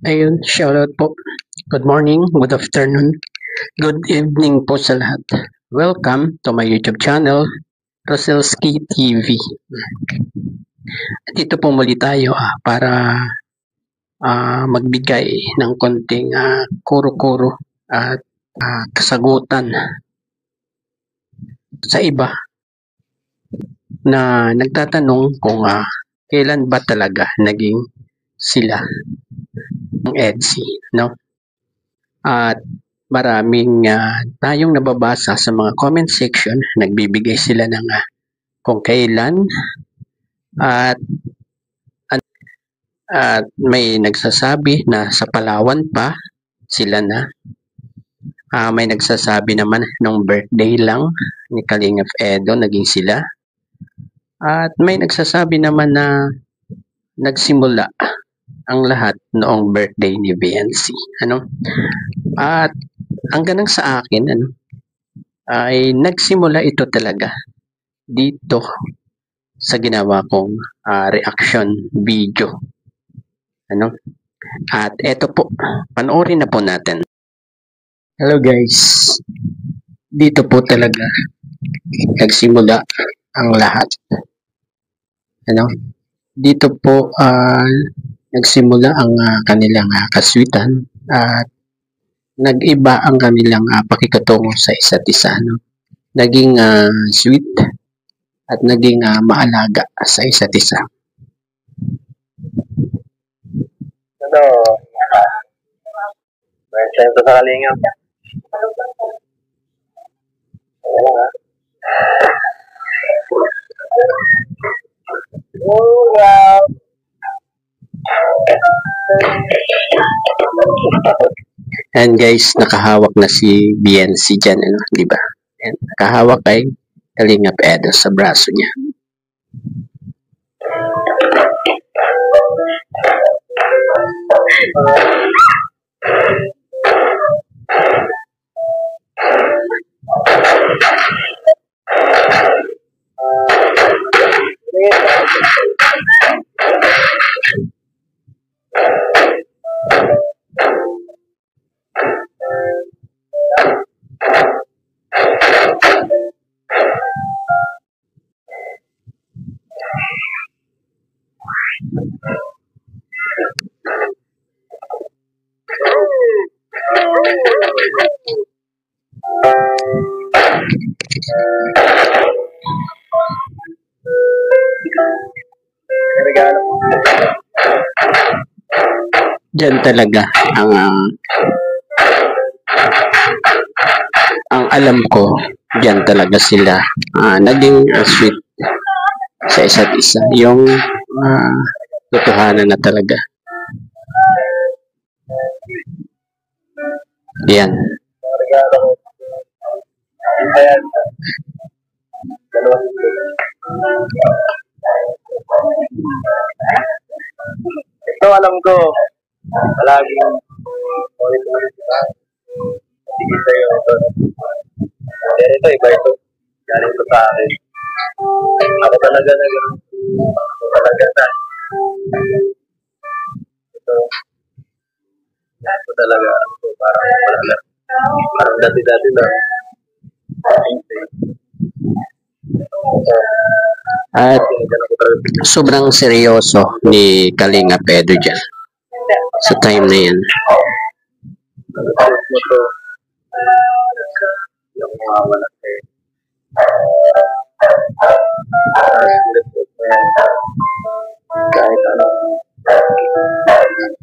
Ayun, shoutout po. Good morning, good afternoon, good evening po sa lahat. Welcome to my YouTube channel, Roselski TV. Dito po muli tayo para magbigay ng konting kuro-kuro at kasagutan sa iba na nagtatanong kung kailan ba talaga naging sila ng EDSI, no? At maraming tayong nababasa sa mga comment section, nagbibigay sila ng kung kailan at may nagsasabi na sa Palawan pa sila na. May nagsasabi naman nung birthday lang ni Kalingap Edo naging sila. At may nagsasabi naman na nagsimula ang lahat noong birthday ni BNC. At hanggang sa akin, ay nagsimula ito talaga dito sa ginawa kong reaction video. At eto po, panoorin na po natin. Hello guys, dito po talaga nagsimula ang lahat. Dito po nagsimula ang kanilang kaswitan at nag-iba ang kanilang pakikatungo sa isa't isa. Naging sweet at naging maalaga sa isa't isa. Sento sa Kalingap. And guys, nakahawak na si BNC dyan, di ba? And nakahawak kay Kalingap Edo sa braso niya. Diyan talaga ang alam ko, diyan talaga sila naging sweet sa isa't isa. Yung totohanan na talaga. Yan. Ito alam ko, palaging ulit-ulit ka. Sige sa'yo ito. Pero ito, iba ito. Galing ko sa akin. Ako talaga na gano'n. Ako talaga na. Ito talaga. Parang dati-dati lang. At sobrang seryoso ni Kalingap Edo dyan sa time na yan. Yung mga walang kahit ano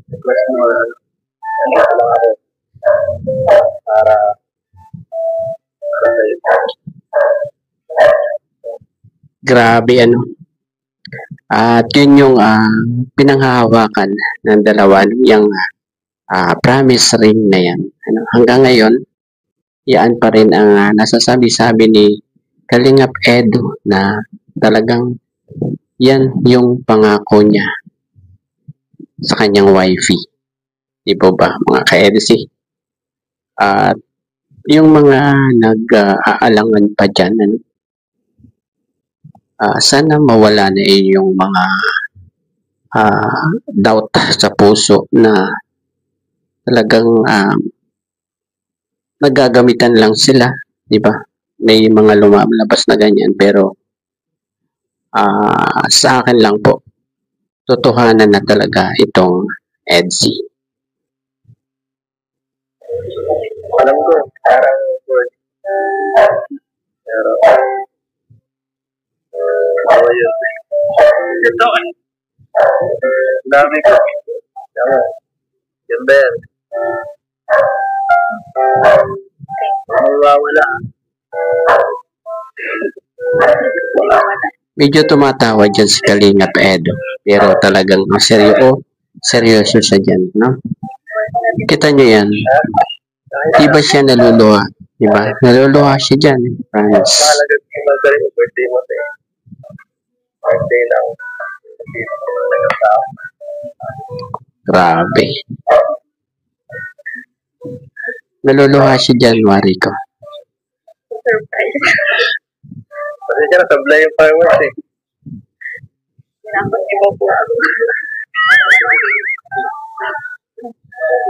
request mo lang ako para grabe at yun yung pinanghahawakan ng dalawa yung promise ring na yan. Hanggang ngayon yan pa rin ang nasasabi-sabi ni Kalingap Edo na talagang yan yung pangako niya sa kanyang wifey. Di po ba mga ka-EDSI? At yung mga nag-aalangan pa dyan, sana mawala na yung mga doubt sa puso na talagang nagagamitan lang sila, di ba? May mga lumalabas na ganyan, pero sa akin lang po, totohanan na talaga itong EDSI. Alam ko, parang good. Pero, yun. Ito, dami ko. Yan ba yan? Mawawala. Medyo tumatawa dyan si Kalingap Edo, pero talagang seryoso siya dyan, no? Kita nyo yan. Di ba siya naluluha? Di ba? Naluluha siya dyan. Promise. Mahalaga ko magaling yung birthday mo tayo. Birthday lang. Hindi mo talagang tao. Grabe. Naluluha siya dyan, Mariko. Surprise. Kasi siya nasablay yung fireworks eh. Sinakot niyo ba po?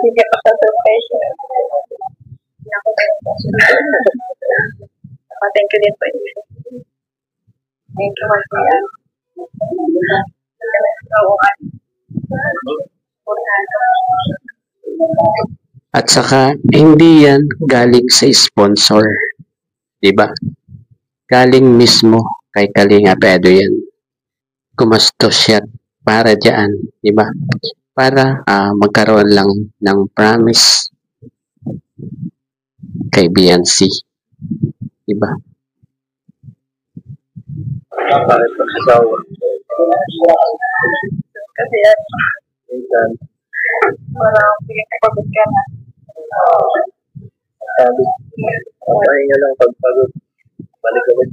Hindi pa sa surprise. Sinakot niyo po. Thank you din po. Thank you, Marcia. At saka, hindi yan galing sa sponsor. Diba? Galing mismo kay Kalingap Edo yan. Gumastos siya para dyan. Diba? Para magkaroon lang ng promise kay BNC. Diba? Bakit pagsasawa? Kasi yan, Minsan, parang pinagpagod ka na. sabi, pahinga lang pagpagod. Balik ulit.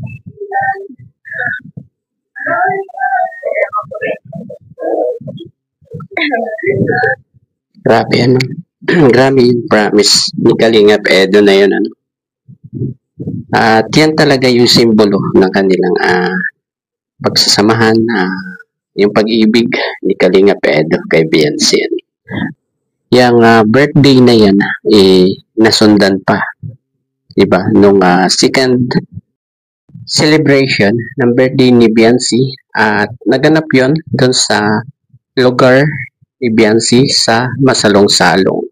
Grabe ano. Grabe yung promise ni Kalingap Edo na yun ano. At yan talaga yung simbolo ng kanilang pagsasamahan, yung pag-ibig ni Kalingap Edo kay BNC. Yung birthday na yan, nasundan pa. Diba? Nung second celebration ng birthday ni BNC, at naganap yon doon sa lugar ni BNC sa Masalong-Salong.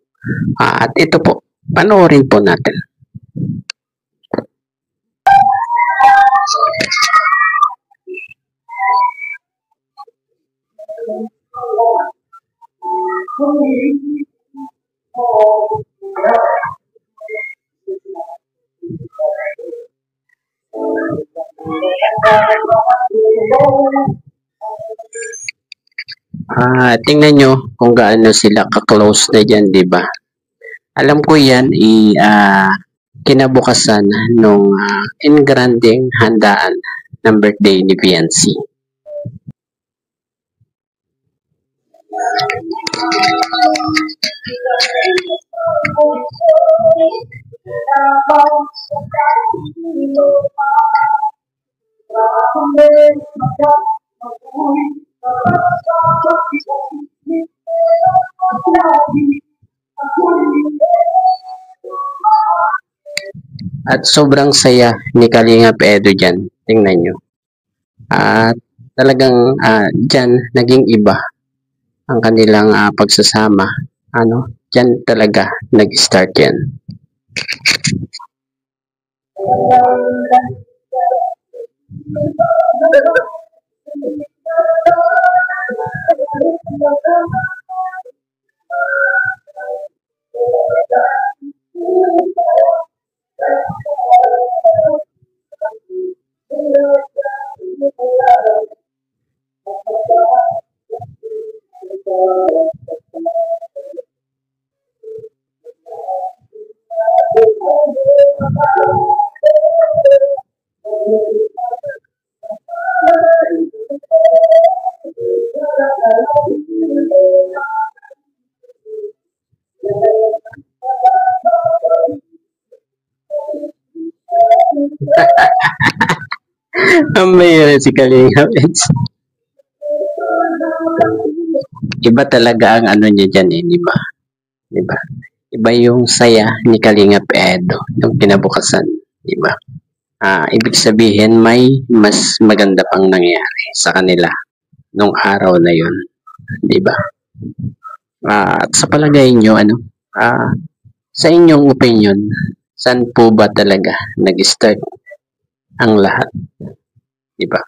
At ito po, panoorin po natin. Tingnan nyo kung gaano sila ka-close na dyan, di ba? Alam ko yan, kinabukasan nung in-granding handaan ng birthday ni BNC. At sobrang saya ni Kalingap Edo dyan. Tingnan nyo. At talagang dyan naging iba ang kanilang pagsasama. Dyan talaga nag-start yan. Ang mayroon si Kalingap. Iba talaga ang ano niya dyan di ba? di ba? Iba yung saya ni Kalingap Edo, yung kinabukasan, di ba? Ibig sabihin may mas maganda pang nangyari sa kanila nung araw na yun, di ba? At sa palagay nyo, sa inyong opinion, saan po ba talaga nag-start ang lahat, di ba?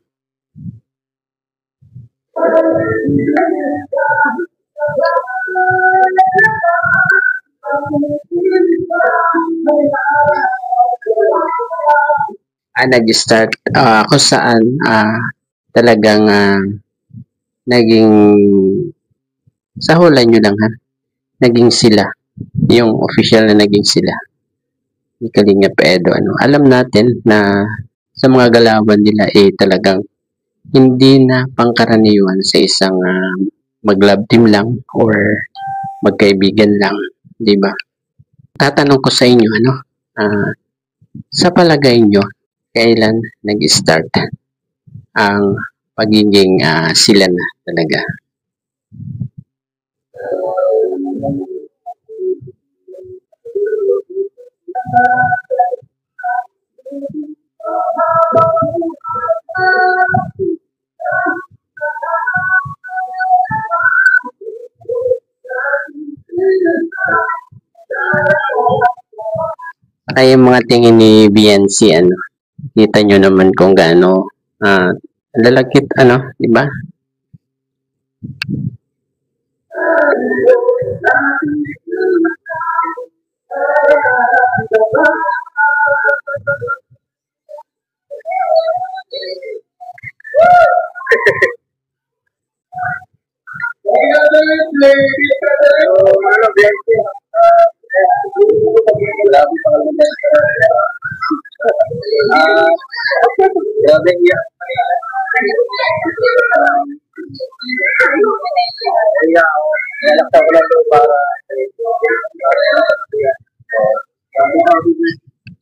Nag-start kung saan talagang naging sa hula nyo lang ha, naging sila, yung official na naging sila ni Kalingap Edo. Alam natin na sa mga galawan nila talagang hindi na pangkaraniwan sa isang mag-love team lang or magkaibigan lang, di ba? Tatanong ko sa inyo, sa palagay nyo, kailan nag-start ang pagiging sila na talaga? Ay, yung mga tingin ni BNC, kita nyo naman kung gaano lalagkit, di ba?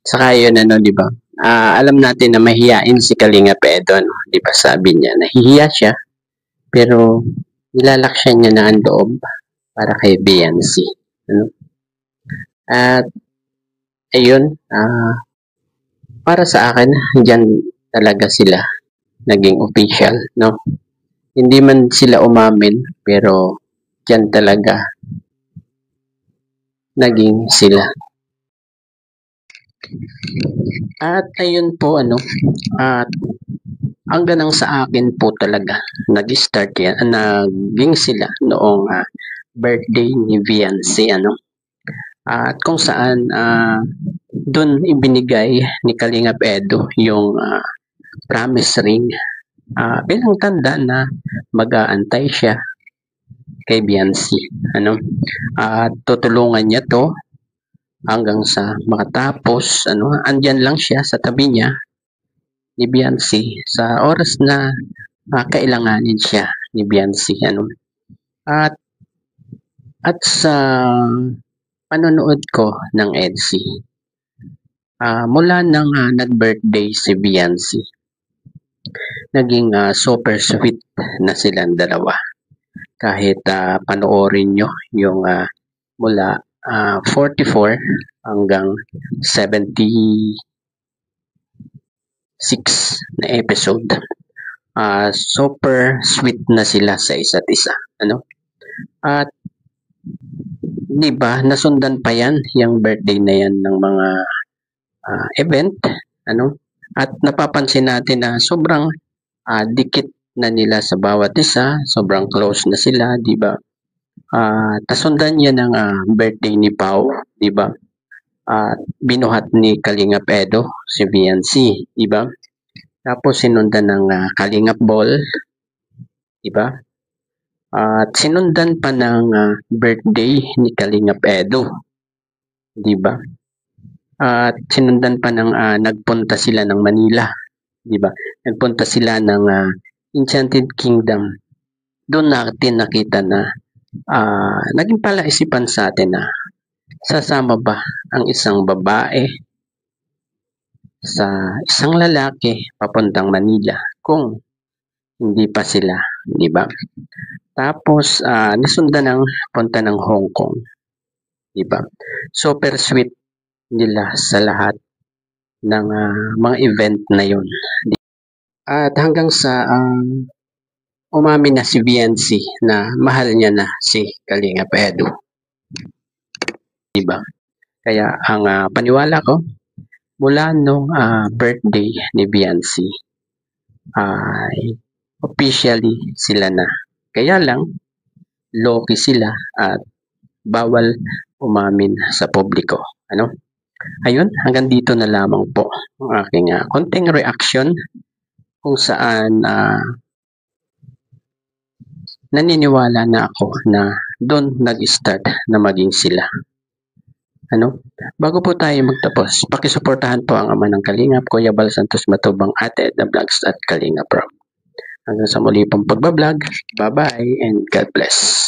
Saka yun, di ba? Alam natin na mahihain si Kalingap Edo, di ba? Sabi niya, nahihiya siya, pero nilalaksyan niya na ang loob para kay BNC. At ayun, para sa akin, dyan talaga sila naging official, no? Hindi man sila umamin, pero dyan talaga naging sila. At ayun po, at ang ganang sa akin po talaga, nag-start yan, naging sila noong birthday ni BNC, at kung saan doon ibinigay ni Kalingap Edo yung promise ring bilang tanda na mag-aantay siya kay BNC, at tutulungan niya to hanggang sa makatapos, andyan lang siya sa tabi niya ni BNC sa oras na kailanganin siya ni BNC, at sa panonood ko ng EDC, mula nang nag-birthday si BNC, naging super sweet na silang dalawa. Kahit panoorin nyo yung mula 44 hanggang 76 na episode, super sweet na sila sa isa't isa, at di ba nasundan pa yan yung birthday na yan ng mga event, at napapansin natin na sobrang dikit na nila sa bawat isa, sobrang close na sila, di ba? Tasundan niya ng birthday ni Pau, di ba? Binuhat ni Kalingap Edo si BNC, di ba? Tapos sinundan ng Kalingap Ball, di ba? At sinundan pa ng birthday ni Kalingap Edo, di ba? At sinundan pa ng nagpunta sila ng Manila, di ba? Nagpunta sila ng Enchanted Kingdom. Doon natin nakita na naging palaisipan sa atin na sasama ba ang isang babae sa isang lalaki papuntang Manila kung hindi pa sila, di ba? Tapos nasundan ng punta ng Hong Kong, Diba? Super sweet nila sa lahat ng mga event na yun. At hanggang sa umamin na si VNC na mahal niya na si Kalingap Edu. Diba? Kaya ang paniwala ko, mula nung birthday ni VNC, ay officially sila na. Kaya lang, low-key sila at bawal umamin sa publiko. Ano? Ayun, hanggang dito na lamang po ang aking konting reaction kung saan naniniwala na ako na doon nag-start na maging sila. Ano? Bago po tayo magtapos, pakisuportahan po ang ama ng Kalingap, Kuya Bal Santos Matubang, Ate Edna Vlogs at Kalingap Rob. Hanggang sa muli pong pagbablog, bye-bye and God bless.